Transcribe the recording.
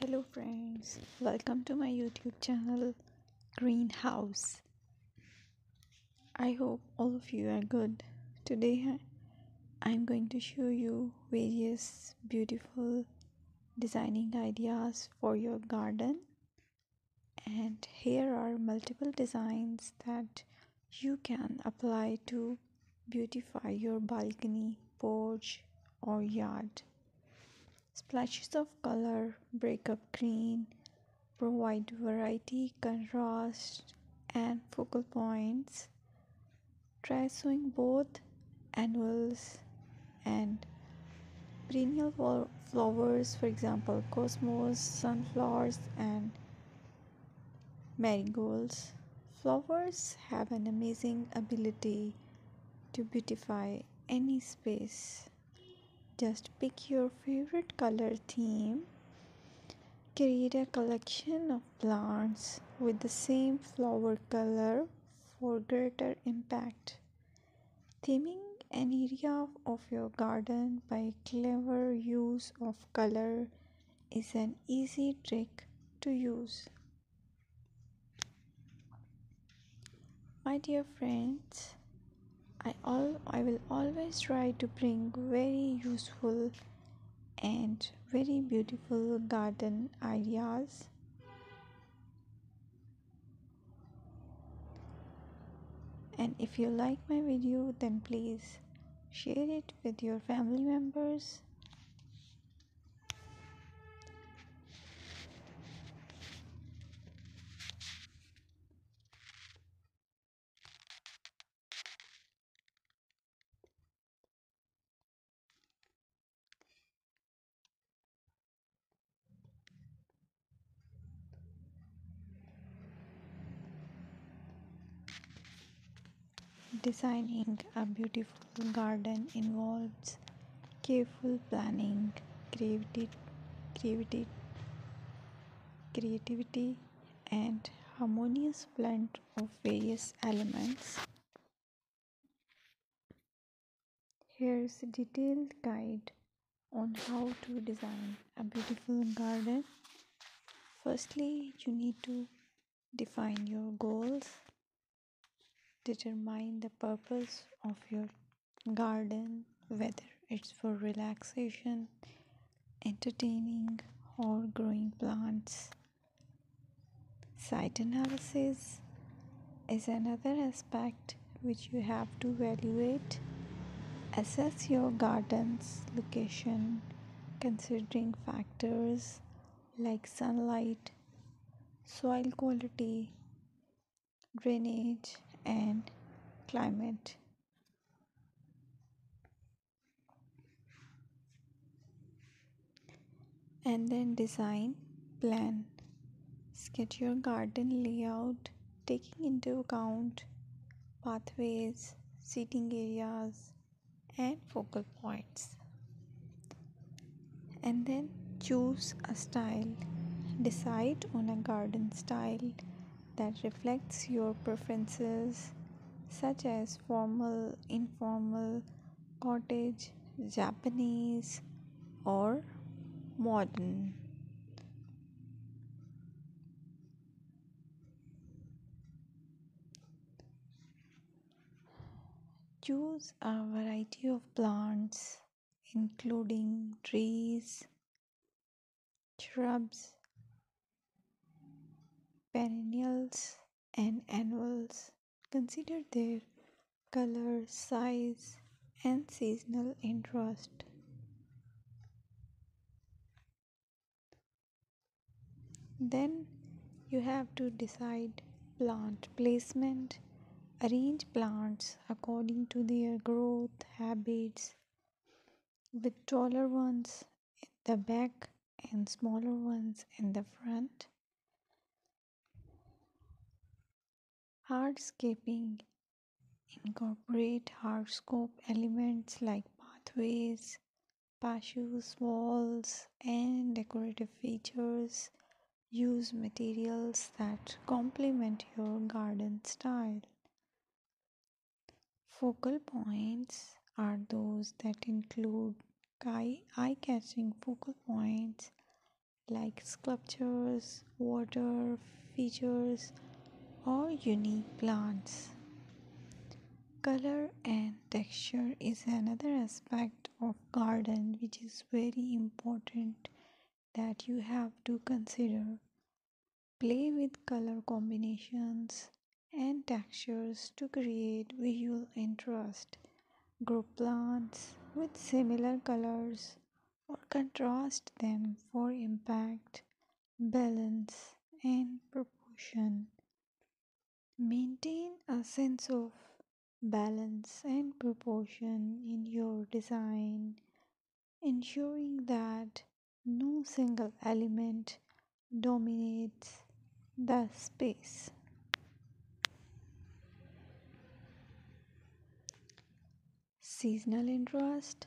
Hello friends, welcome to my YouTube channel Greenhouse. I hope all of you are good. Today I'm going to show you various beautiful designing ideas for your garden, and here are multiple designs that you can apply to beautify your balcony, porch or yard. Splashes of color break up green, provide variety, contrast, and focal points. Try sowing both annuals and perennial flowers, for example, cosmos, sunflowers, and marigolds. Flowers have an amazing ability to beautify any space. Just pick your favorite color theme. Create a collection of plants with the same flower color for greater impact. Theming an area of your garden by clever use of color is an easy trick to use. My dear friends, I will always try to bring very useful and very beautiful garden ideas. And if you like my video, then please share it with your family members. Designing a beautiful garden involves careful planning, creativity, creativity, creativity and harmonious blend of various elements. Here's a detailed guide on how to design a beautiful garden. Firstly, you need to define your goals. Determine the purpose of your garden, whether it's for relaxation, entertaining, or growing plants. Site analysis is another aspect which you have to evaluate. Assess your garden's location considering factors like sunlight, soil quality, drainage, and climate. And then design, plan, sketch your garden layout taking into account pathways, seating areas, and focal points. And then choose a style. Decide on a garden style that reflects your preferences, such as formal, informal, cottage, Japanese, or modern. Choose a variety of plants, including trees, shrubs, perennials, and annuals. Consider their color, size, and seasonal interest. Then you have to decide plant placement. Arrange plants according to their growth habits, with taller ones in the back and smaller ones in the front. Hardscaping: incorporate hardscape elements like pathways, patios, walls, and decorative features. Use materials that complement your garden style. Focal points are those that include eye-catching focal points like sculptures, water features, or unique plants. Color and texture is another aspect of garden which is very important that you have to consider. Play with color combinations and textures to create visual interest. Group plants with similar colors or contrast them for impact, balance, and proportion. Maintain a sense of balance and proportion in your design, ensuring that no single element dominates the space. Seasonal interest